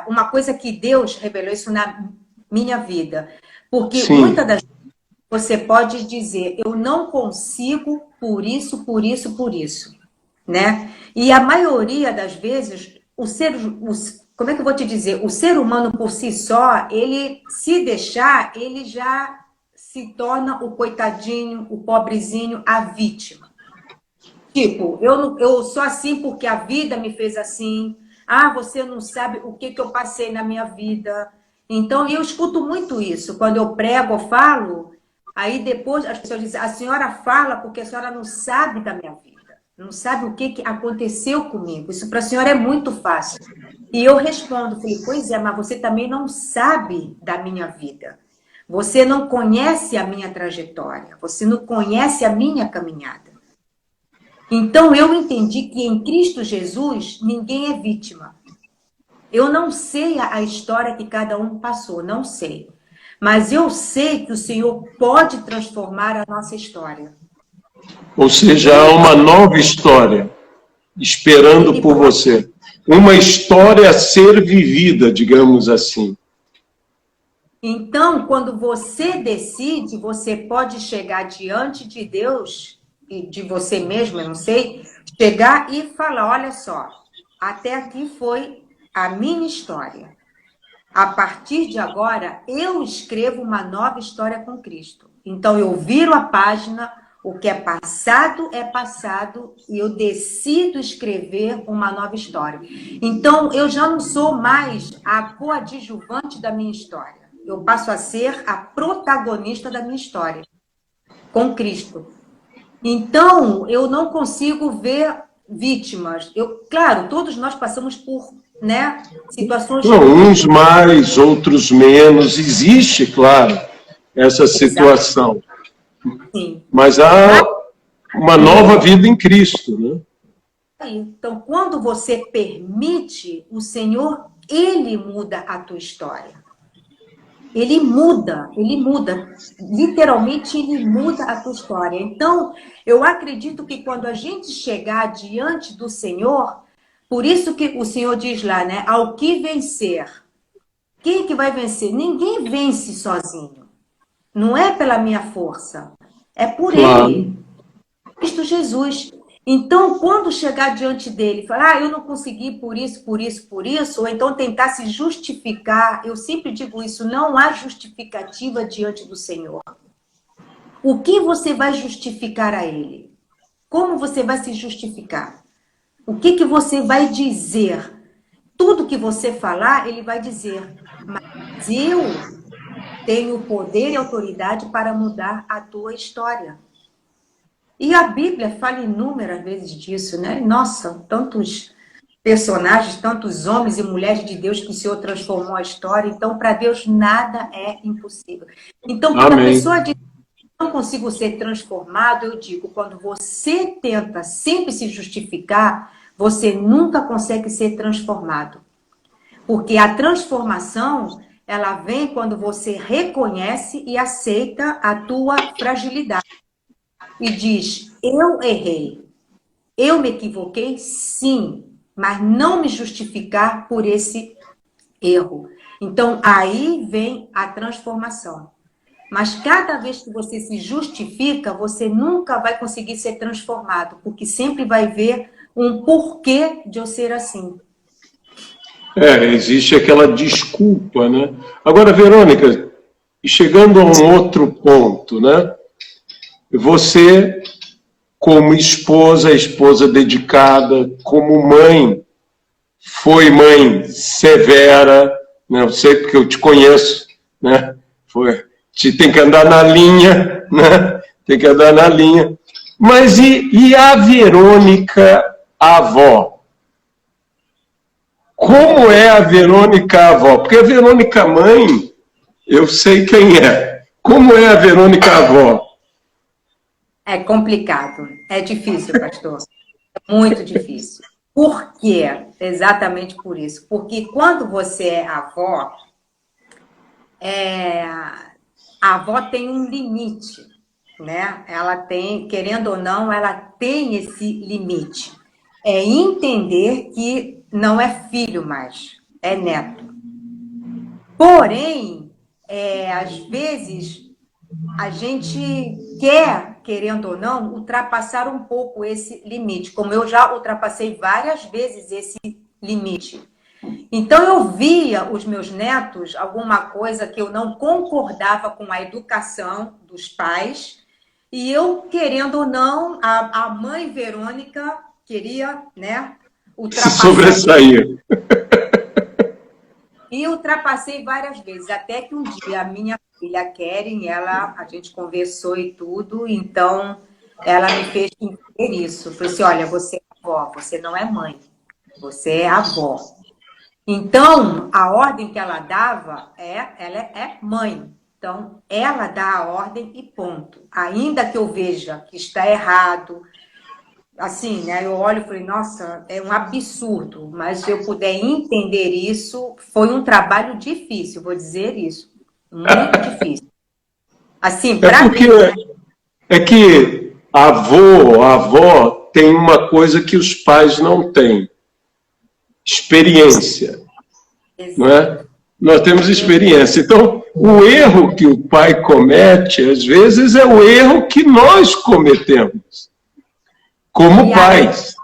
uma coisa que Deus revelou isso na minha vida. Porque muitas Sim, das vezes você pode dizer, eu não consigo por isso, por isso, por isso, né? E a maioria das vezes, como é que eu vou te dizer? O ser humano por si só, ele se deixar, ele já se torna o coitadinho, o pobrezinho, a vítima. Tipo, eu sou assim porque a vida me fez assim. Ah, você não sabe o que eu passei na minha vida. Então, eu escuto muito isso. Quando eu prego ou falo, aí depois as pessoas dizem, a senhora fala porque a senhora não sabe da minha vida. Não sabe o que aconteceu comigo. Isso para a senhora é muito fácil. E eu respondo, falei, pois é, mas você também não sabe da minha vida. Você não conhece a minha trajetória. Você não conhece a minha caminhada. Então, eu entendi que em Cristo Jesus, ninguém é vítima. Eu não sei a história que cada um passou, não sei. Mas eu sei que o Senhor pode transformar a nossa história. Ou seja, há uma nova história esperando por você. Uma história a ser vivida, digamos assim. Então, quando você decide, você pode chegar diante de Deus e de você mesmo, eu não sei, chegar e falar, olha só, até aqui foi a minha história. A partir de agora, eu escrevo uma nova história com Cristo. Então, eu viro a página, o que é passado e eu decido escrever uma nova história. Então, eu já não sou mais a coadjuvante da minha história. Eu passo a ser a protagonista da minha história, com Cristo. Então, eu não consigo ver vítimas. Claro, todos nós passamos por, né, situações... Não, uns mais, outros menos. Existe, claro, essa situação. Sim. Mas há uma nova vida em Cristo, né? Então, quando você permite, o Senhor, Ele muda a tua história. Ele muda. Literalmente, Ele muda a tua história. Então, eu acredito que quando a gente chegar diante do Senhor, por isso que o Senhor diz lá, né? Ao que vencer. Quem é que vai vencer? Ninguém vence sozinho. Não é pela minha força. É por Ele. Cristo Jesus. Então, quando chegar diante dele e falar, eu não consegui por isso, ou então tentar se justificar, eu sempre digo isso, não há justificativa diante do Senhor. O que você vai justificar a ele? Como você vai se justificar? O que você vai dizer? Tudo que você falar, ele vai dizer, mas eu tenho poder e autoridade para mudar a tua história. E a Bíblia fala inúmeras vezes disso, né? Nossa, tantos personagens, tantos homens e mulheres de Deus que o Senhor transformou a história. Então, para Deus, nada é impossível. Então, quando a pessoa diz, não consigo ser transformado, eu digo, quando você tenta sempre se justificar, você nunca consegue ser transformado. Porque a transformação, ela vem quando você reconhece e aceita a tua fragilidade. E diz, eu errei, eu me equivoquei, sim, mas não me justificar por esse erro. Então, aí vem a transformação. Mas cada vez que você se justifica, você nunca vai conseguir ser transformado, porque sempre vai ver um porquê de eu ser assim. Existe aquela desculpa, né? Agora, Verônica, chegando a um outro ponto, né? Você, como esposa dedicada, como mãe, foi mãe severa, né? Eu sei porque eu te conheço, né? Tem que andar na linha, né? Tem que andar na linha. Mas e a Verônica, a avó? Como é a Verônica, avó? Porque a Verônica, mãe, eu sei quem é. Como é a Verônica, avó? É complicado, é difícil, pastor. É muito difícil. Por quê? Exatamente por isso. Porque quando você é avó, a avó tem um limite, né? Ela tem, querendo ou não, ela tem esse limite. É entender que não é filho mais, é neto. Porém, às vezes, a gente quer, querendo ou não, ultrapassar um pouco esse limite, como eu já ultrapassei várias vezes esse limite. Então, eu via os meus netos, alguma coisa que eu não concordava com a educação dos pais, e eu, querendo ou não, a mãe Verônica queria, né, ultrapassar. Sobressair. E ultrapassei várias vezes, até que um dia a minha filha Keren, a gente conversou e tudo, então ela me fez entender isso. Eu falei assim, olha, você é avó, você não é mãe, você é avó. Então, a ordem que ela dava ela é mãe. Então, ela dá a ordem e ponto. Ainda que eu veja que está errado, assim, né? Eu olho e falei, nossa, é um absurdo. Mas se eu puder entender isso, foi um trabalho difícil, vou dizer isso. Muito difícil. Assim, É para porque mim, né? é que a avó tem uma coisa que os pais não têm: experiência, não é? Exato. Nós temos experiência. Então, o erro que o pai comete, às vezes, é o erro que nós cometemos, como E aí pais.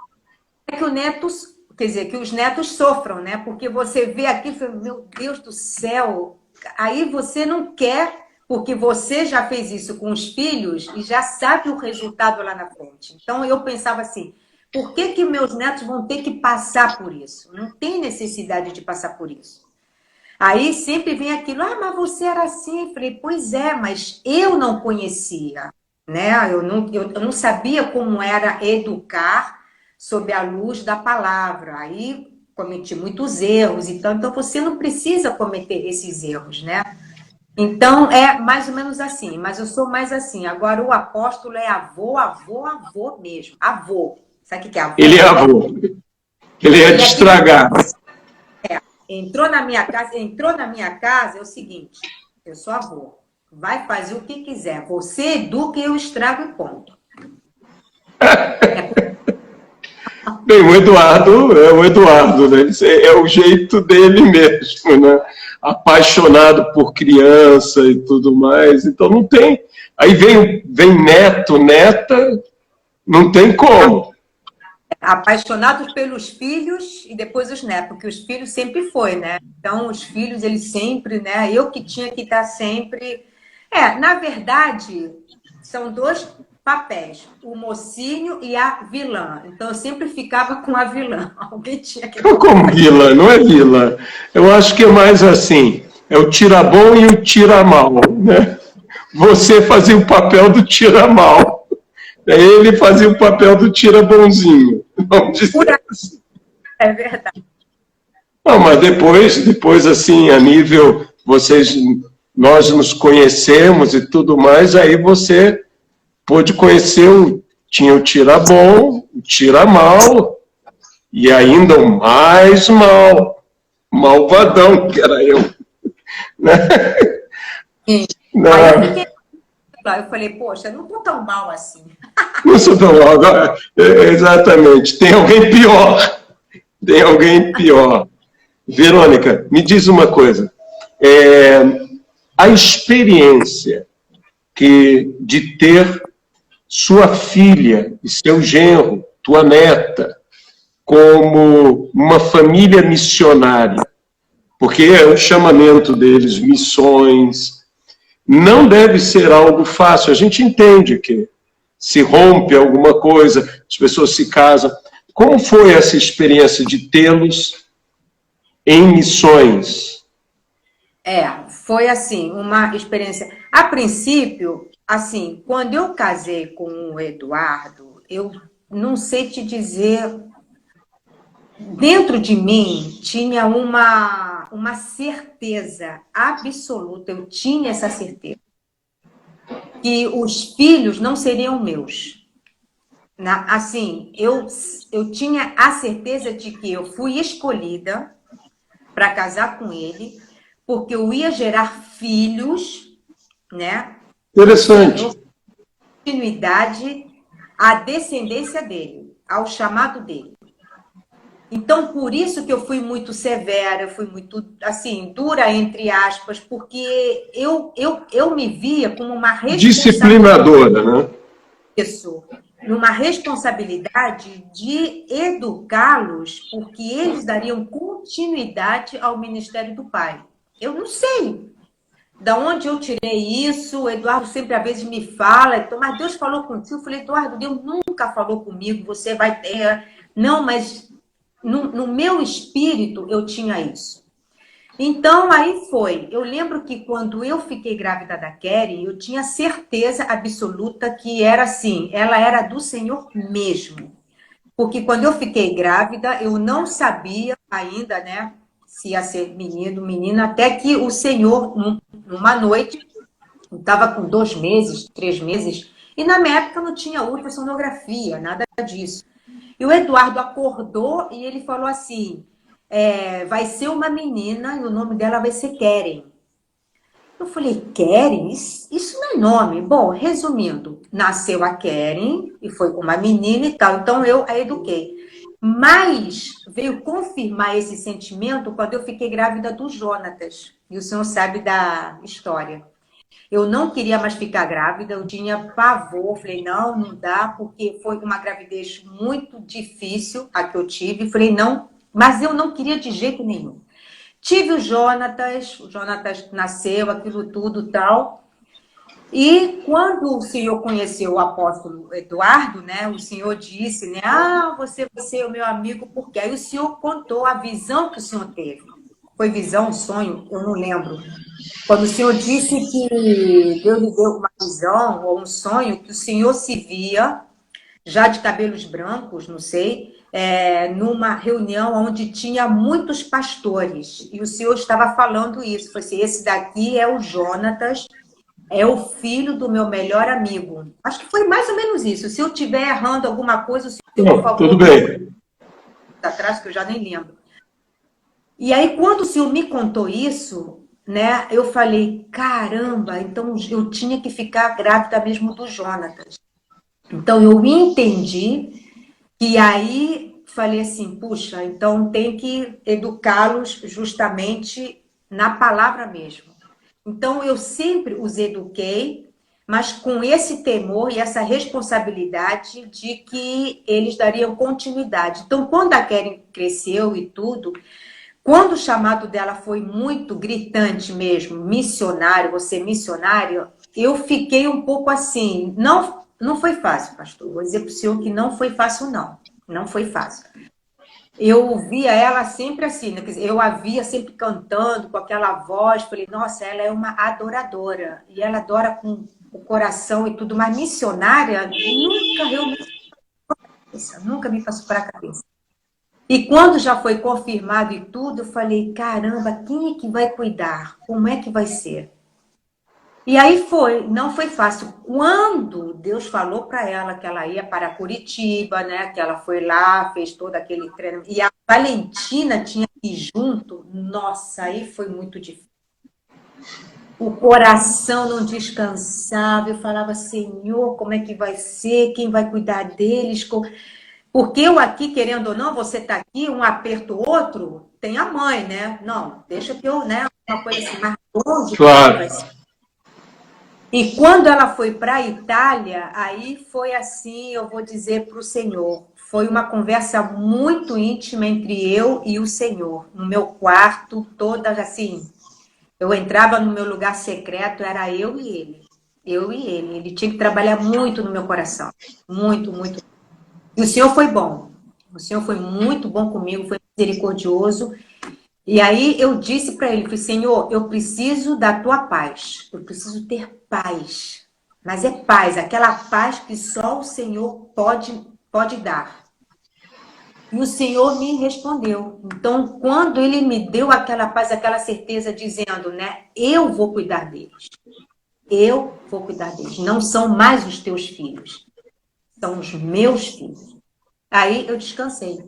é que o netos, quer dizer, que os netos sofram, né? Porque você vê aqui e fala, meu Deus do céu, aí você não quer, porque você já fez isso com os filhos e já sabe o resultado lá na frente. Então eu pensava assim, por que que meus netos vão ter que passar por isso? Não tem necessidade de passar por isso. Aí sempre vem aquilo, ah, mas você era assim. Eu falei, pois é, mas eu não conhecia, né? Eu não sabia como era educar sob a luz da palavra. Aí cometi muitos erros, então você não precisa cometer esses erros, né? Então é mais ou menos assim, mas eu sou mais assim. Agora o apóstolo é avô, avô, avô mesmo, avô. Sabe o que é Ele é avô? avô, ele é de Ele é aquele estragar. entrou na minha casa, é o seguinte, eu sou avô, vai fazer o que quiser, você educa e eu estrago e ponto. É, Bem, o Eduardo, né? É o jeito dele mesmo, né? Apaixonado por criança e tudo mais. Então não tem. Aí vem neto, neta, não tem como. apaixonados pelos filhos e depois os netos, porque os filhos sempre foi, né? Então os filhos, eles sempre, né? Eu que tinha que estar sempre... na verdade, são dois papéis, o mocinho e a vilã. Então eu sempre ficava com a vilã. Alguém tinha que Não tomar. como vila, não é vila. Eu acho que é mais assim, é o tira bom e o tira mal, né? Você fazia o papel do tira mal, ele fazia o papel do tira bonzinho, vamos dizer assim. É verdade. Não, mas depois assim, a nível, nós nos conhecemos e tudo mais, aí você pôde conhecer, tinha o tira bom, o tira mal, e ainda o mais mal, malvadão, que era eu. Né? Sim. Aí eu Não, fiquei lá, eu falei, poxa, eu não tô tão mal assim. não sou tão mal, agora, exatamente, tem alguém pior, tem alguém pior. Verônica, me diz uma coisa, é, a experiência de ter sua filha e seu genro, tua neta, como uma família missionária, porque é o chamamento deles, missões, não deve ser algo fácil. A gente entende que se rompe alguma coisa, as pessoas se casam. Como foi essa experiência de tê-los em missões? Foi assim, uma experiência. A princípio, assim, quando eu casei com o Eduardo, eu não sei te dizer, dentro de mim tinha uma certeza absoluta, eu tinha essa certeza, que os filhos não seriam meus. Assim, eu tinha a certeza de que eu fui escolhida para casar com ele, porque eu ia gerar filhos, né? O Senhor, Interessante. continuidade à descendência dele, ao chamado dele. Então, por isso que eu fui muito severa, eu fui muito, assim, dura, entre aspas, porque eu me via como uma responsabilidade, Disciplinadora, né? numa responsabilidade de educá-los, porque eles dariam continuidade ao ministério do Pai. Eu não sei da onde eu tirei isso. O Eduardo sempre às vezes me fala, então, mas Deus falou contigo. Eu falei, Eduardo, Deus nunca falou comigo, você vai ter. Não, mas no meu espírito eu tinha isso. Então, aí foi. Eu lembro que quando eu fiquei grávida da Kelly, eu tinha certeza absoluta que era assim, ela era do Senhor mesmo. Porque quando eu fiquei grávida, eu não sabia ainda, né, se ia ser menino, menina, até que o Senhor, numa noite, eu estava com 2 meses, 3 meses, E na minha época não tinha ultrassonografia, nada disso. E o Eduardo acordou e ele falou assim, vai ser uma menina e o nome dela vai ser Keren. Eu falei, Keren? Isso não é nome. Bom, resumindo, nasceu a Keren e foi uma menina e tal, então eu a eduquei. Mas veio confirmar esse sentimento quando eu fiquei grávida do Jonatas. E o senhor sabe da história. Eu não queria mais ficar grávida, eu tinha pavor. Falei, não, não dá, porque foi uma gravidez muito difícil a que eu tive. Falei, não, mas eu não queria de jeito nenhum. Tive o Jonatas nasceu, aquilo tudo tal. E quando o senhor conheceu o apóstolo Eduardo, né, o senhor disse, né, você é o meu amigo, porque aí o senhor contou a visão que o senhor teve. Foi visão, sonho? Eu não lembro. Quando o senhor disse que Deus lhe deu uma visão ou um sonho, que o senhor se via, já de cabelos brancos, não sei, numa reunião onde tinha muitos pastores. E o senhor estava falando isso. Foi assim, esse daqui é o Jonatas, é o filho do meu melhor amigo. Acho que foi mais ou menos isso. Se eu estiver errando alguma coisa, o senhor, por favor, tudo bem. atrás, que eu já nem lembro. E aí, quando o senhor me contou isso, né, eu falei, caramba, então eu tinha que ficar grávida mesmo do Jonatas. Então, eu entendi e aí falei assim, puxa, então tem que educá-los justamente na palavra mesmo. Então, eu sempre os eduquei, mas com esse temor e essa responsabilidade de que eles dariam continuidade. Então, quando a Keren cresceu e tudo, quando o chamado dela foi muito gritante mesmo, missionário, você missionário, eu fiquei um pouco assim. Não foi fácil, pastor. Vou dizer para o senhor que não foi fácil, não. Não foi fácil. Eu via ela sempre assim, né? Quer dizer, eu a via sempre cantando com aquela voz. Falei, nossa, ela é uma adoradora. E ela adora com o coração e tudo, mas missionária nunca me passou para a cabeça. E quando já foi confirmado e tudo, eu falei, caramba, quem é que vai cuidar? Como é que vai ser? E aí não foi fácil. Quando Deus falou para ela que ela ia para Curitiba, né? Que ela foi lá, fez todo aquele treino. E a Valentina tinha que ir junto, nossa, aí foi muito difícil. O coração não descansava, eu falava, Senhor, como é que vai ser? Quem vai cuidar deles? Porque eu aqui, querendo ou não, você está aqui, um aperto outro, tem a mãe, né? Não, deixa que eu, né? Uma coisa assim, mais longe. Claro. E quando ela foi para a Itália, aí foi assim, eu vou dizer para o Senhor, foi uma conversa muito íntima entre eu e o Senhor, no meu quarto, toda assim, eu entrava no meu lugar secreto, era eu e ele. Eu e ele. Ele tinha que trabalhar muito no meu coração. Muito, muito. E o Senhor foi bom. O Senhor foi muito bom comigo, foi misericordioso. E aí eu disse para ele, Senhor, eu preciso da tua paz. Eu preciso ter paz. Mas é paz, aquela paz que só o Senhor pode dar. E o Senhor me respondeu. Então, quando ele me deu aquela paz, aquela certeza, dizendo, né, eu vou cuidar deles. Eu vou cuidar deles. Não são mais os teus filhos. São os meus filhos. Aí eu descansei.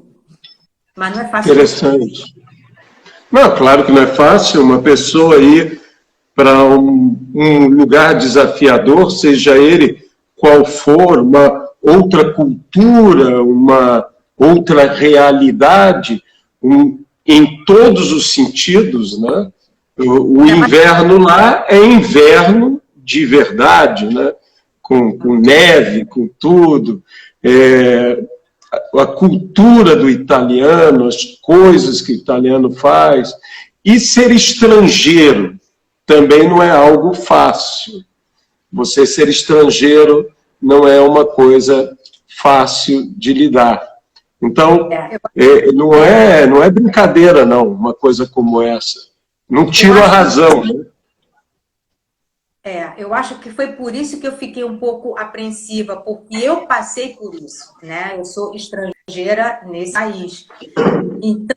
Mas não é fácil. Interessante. Não, claro que não é fácil uma pessoa ir para um lugar desafiador, seja ele qual for, uma outra cultura, uma outra realidade, em todos os sentidos, né? O inverno lá é inverno de verdade, né? Com neve, com tudo. A cultura do italiano, as coisas que o italiano faz. E ser estrangeiro também não é algo fácil. Você ser estrangeiro não é uma coisa fácil de lidar. Então, não é brincadeira, não, uma coisa como essa. Não tira a razão. Né? Eu acho que foi por isso que eu fiquei um pouco apreensiva, porque eu passei por isso, né? Eu sou estrangeira nesse país. Então,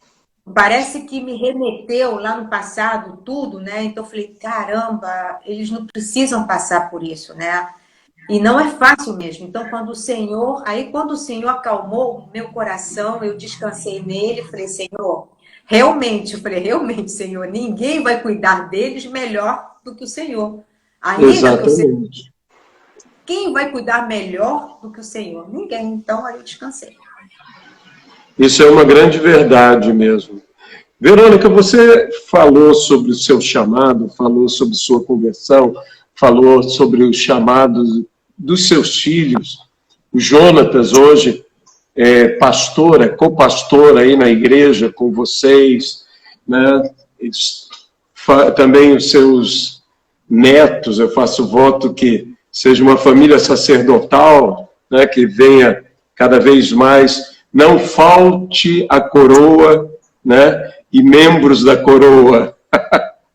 parece que me remeteu lá no passado tudo, né? Então eu falei, caramba, eles não precisam passar por isso, né? E não é fácil mesmo. Então, quando o Senhor acalmou o meu coração, eu descansei nele, falei, Senhor, realmente, Senhor, ninguém vai cuidar deles melhor do que o Senhor. Ainda que eu seja, Exatamente. quem vai cuidar melhor do que o Senhor? Ninguém. Então, aí eu descansei. Isso é uma grande verdade mesmo. Verônica, você falou sobre o seu chamado, falou sobre sua conversão, falou sobre os chamados dos seus filhos. O Jonatas hoje é pastor, é co-pastor aí na igreja com vocês, né? Também os seus netos, eu faço voto que seja uma família sacerdotal, né? Que venha cada vez mais, não falte a coroa, né? E membros da coroa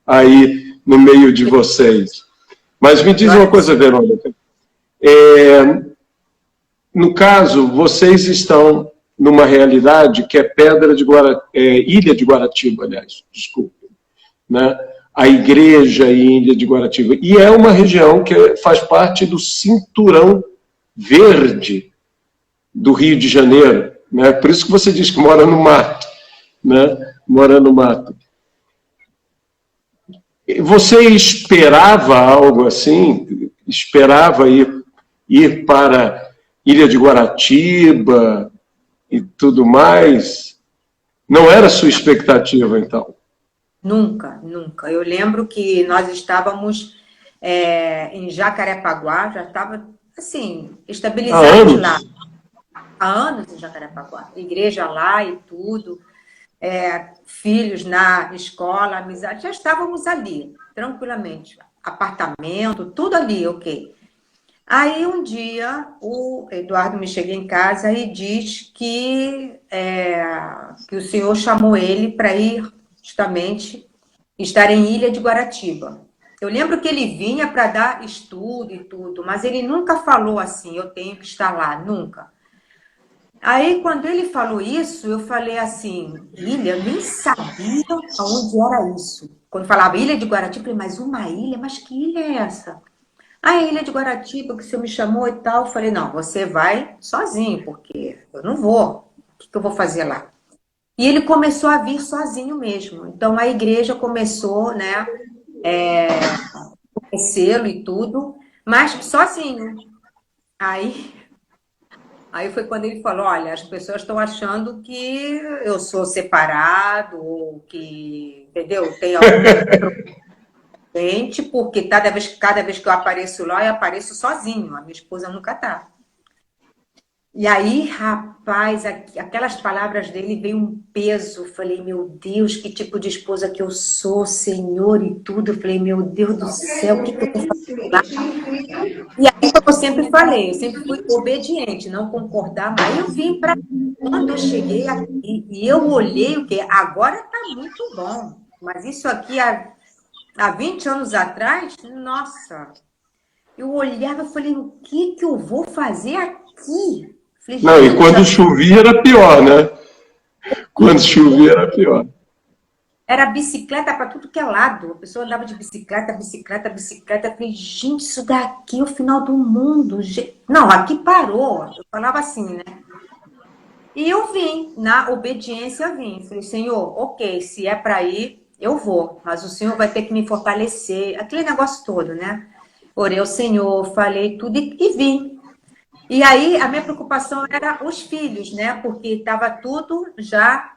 aí no meio de vocês. Mas me diz uma coisa, Verônica. No caso, vocês estão numa realidade que é Ilha de Guaratiba, aliás, desculpe, né? A igreja em Ilha de Guaratiba. E é uma região que faz parte do cinturão verde do Rio de Janeiro, né? Por isso que você diz que mora no mato, né? Mora no mato. Você esperava algo assim? Esperava ir para Ilha de Guaratiba e tudo mais? Não era sua expectativa, então? Nunca, nunca. Eu lembro que nós estávamos em Jacarepaguá, já estava, assim, estabilizados lá. Há anos em Jacarepaguá. Igreja lá e tudo. Filhos na escola, amizade, já estávamos ali, tranquilamente. Apartamento, tudo ali, ok. Aí um dia o Eduardo me chega em casa e diz que o senhor chamou ele para ir justamente estar em Ilha de Guaratiba. Eu lembro que ele vinha para dar estudo e tudo, mas ele nunca falou assim, eu tenho que estar lá, nunca. Aí, quando ele falou isso, eu falei assim, ilha, eu nem sabia aonde era isso. Quando falava Ilha de Guaratiba, eu falei, mas uma ilha? Mas que ilha é essa? Ah, é Ilha de Guaratiba, que o senhor me chamou e tal. Eu falei, não, você vai sozinho, porque eu não vou. O que eu vou fazer lá? E ele começou a vir sozinho mesmo. Então, a igreja começou, né, conhecê-lo e tudo, mas sozinho. Aí foi quando ele falou, olha, as pessoas estão achando que eu sou separado, ou que, entendeu? Tem algum gente, porque cada vez que eu apareço lá, eu apareço sozinho, a minha esposa nunca tá. E aí, rapaz, aquelas palavras dele veio um peso. Falei, meu Deus, que tipo de esposa que eu sou, Senhor, e tudo. Falei, meu Deus do céu, o que eu vou fazer lá? E aí, como eu sempre falei, eu sempre fui obediente, não concordar, mas eu vim para. Quando eu cheguei aqui, e eu olhei o quê? Agora tá muito bom, mas isso aqui há 20 anos atrás, nossa, eu olhava e falei, o que eu vou fazer aqui? Falei, Não, e quando gente, chovia era pior, né? Quando chovia era pior. era bicicleta para tudo que é lado. A pessoa andava de bicicleta, bicicleta, bicicleta. Eu falei, gente, isso daqui é o final do mundo. Não, aqui parou. Eu falava assim, né? E eu vim, na obediência eu vim. Falei, Senhor, ok, se é para ir, eu vou. Mas o Senhor vai ter que me fortalecer. Aquele negócio todo, né? Orei ao Senhor, falei tudo e vim. E aí a minha preocupação era os filhos, né? Porque estava tudo já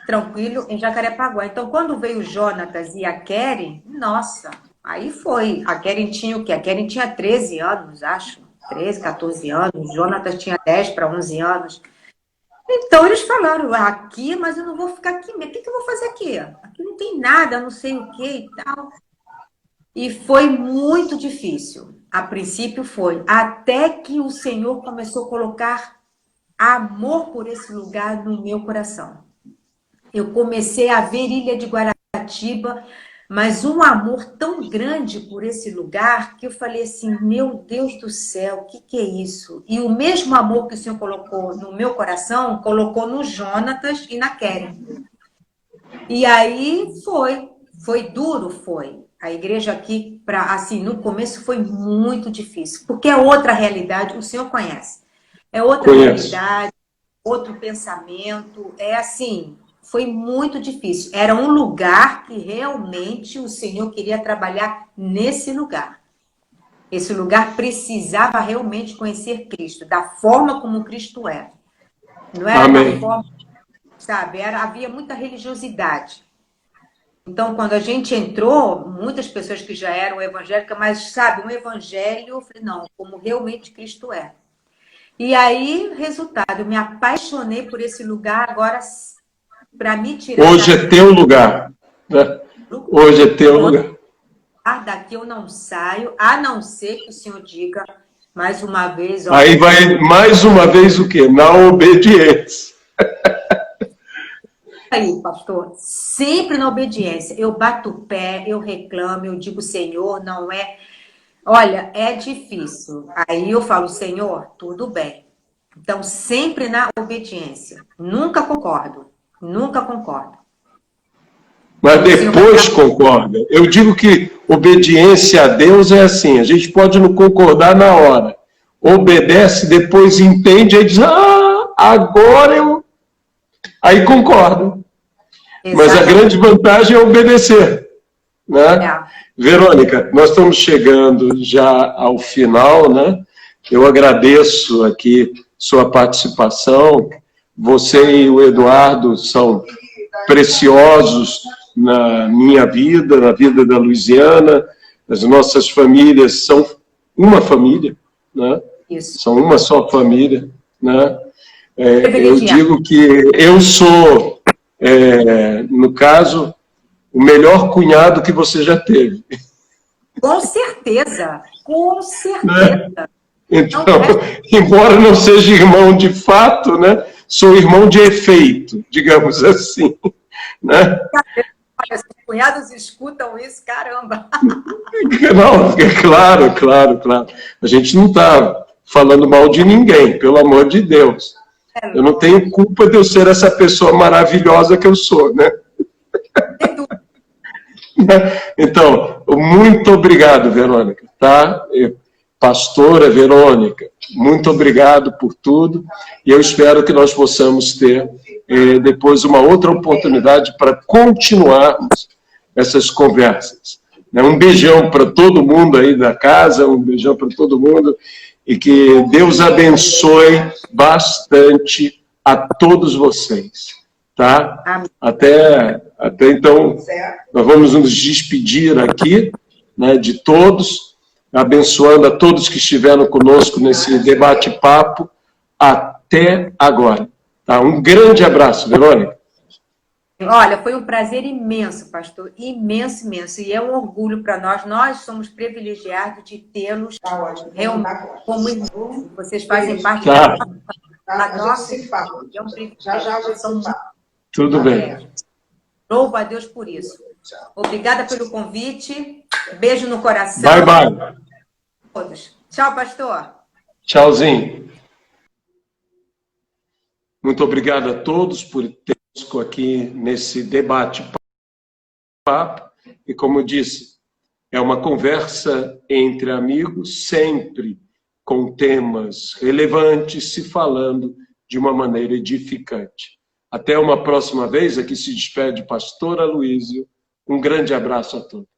tranquilo em Jacarepaguá. Então, quando veio o Jonatas e a Keren, nossa, aí foi. A Keren tinha o quê? A Keren tinha 13 anos, acho. 13, 14 anos. O Jonatas tinha 10 para 11 anos. Então, eles falaram, aqui, mas eu não vou ficar aqui mesmo. O que eu vou fazer aqui? Aqui não tem nada, não sei o que e tal. E foi muito difícil. A princípio foi. Até que o Senhor começou a colocar amor por esse lugar no meu coração. Eu comecei a ver Ilha de Guaratiba, mas um amor tão grande por esse lugar que eu falei assim, meu Deus do céu, o que é isso? E o mesmo amor que o Senhor colocou no meu coração, colocou no Jonatas e na Keren. E aí foi duro, foi. A igreja aqui, assim, no começo foi muito difícil, porque é outra realidade, o senhor conhece. É outra realidade, outro pensamento, é assim, foi muito difícil. Era um lugar que realmente o Senhor queria trabalhar nesse lugar. Esse lugar precisava realmente conhecer Cristo, da forma como Cristo era. Não era Amém. da forma, sabe? Havia muita religiosidade. Então, quando a gente entrou, muitas pessoas que já eram evangélicas, mas, sabe, um evangelho, eu falei, não, como realmente Cristo é. E aí, resultado, eu me apaixonei por esse lugar, agora, para me tirar... Hoje é teu lugar. Né? Hoje é teu lugar. Daqui eu não saio, a não ser que o senhor diga mais uma vez... Ó, aí vai, mais uma vez, o quê? Na obediência. Aí, pastor, sempre na obediência. Eu bato o pé, eu reclamo, eu digo, Senhor, não é... Olha, é difícil. Aí eu falo, Senhor, tudo bem. Então, sempre na obediência. Nunca concordo. Nunca concordo. Mas depois concorda. Eu digo que obediência a Deus é assim, a gente pode não concordar na hora. Obedece, depois entende, aí diz, agora eu... Aí concorda. Exatamente. Mas a grande vantagem é obedecer. Né? Verônica, nós estamos chegando já ao final, né? Eu agradeço aqui sua participação. Você e o Eduardo são preciosos na minha vida, na vida da Luiziana. As nossas famílias são uma família, né? Isso. São uma só família, né? Eu digo que eu sou, no caso, o melhor cunhado que você já teve. Com certeza, com certeza. Né? Então, embora não seja irmão de fato, né? Sou irmão de efeito, digamos assim. Né? Olha, se os cunhados escutam isso, caramba! Não, claro, claro, claro. A gente não está falando mal de ninguém, pelo amor de Deus. Eu não tenho culpa de eu ser essa pessoa maravilhosa que eu sou, né? Então, muito obrigado, Verônica, tá? Pastora Verônica, muito obrigado por tudo, e eu espero que nós possamos ter depois uma outra oportunidade para continuarmos essas conversas. Um beijão para todo mundo aí da casa, um beijão para todo mundo, e que Deus abençoe bastante a todos vocês, tá? Até então, nós vamos nos despedir aqui, né, de todos, abençoando a todos que estiveram conosco nesse debate-papo até agora. Tá? Um grande abraço, Verônica. Olha, foi um prazer imenso, pastor, imenso, imenso, e é um orgulho para nós. Nós somos privilegiados de tê-los como irmãos. Vocês fazem parte da nossa. É um privilégio. Tudo bem. Louvo a Deus por isso. Obrigada pelo convite. Beijo no coração. Bye, bye. Todos. Tchau, pastor. Tchauzinho. Muito obrigado a todos por ter conosco aqui nesse debate-papo. E como eu disse, é uma conversa entre amigos, sempre com temas relevantes, se falando de uma maneira edificante. Até uma próxima vez, aqui se despede Pastor Aloísio. Um grande abraço a todos.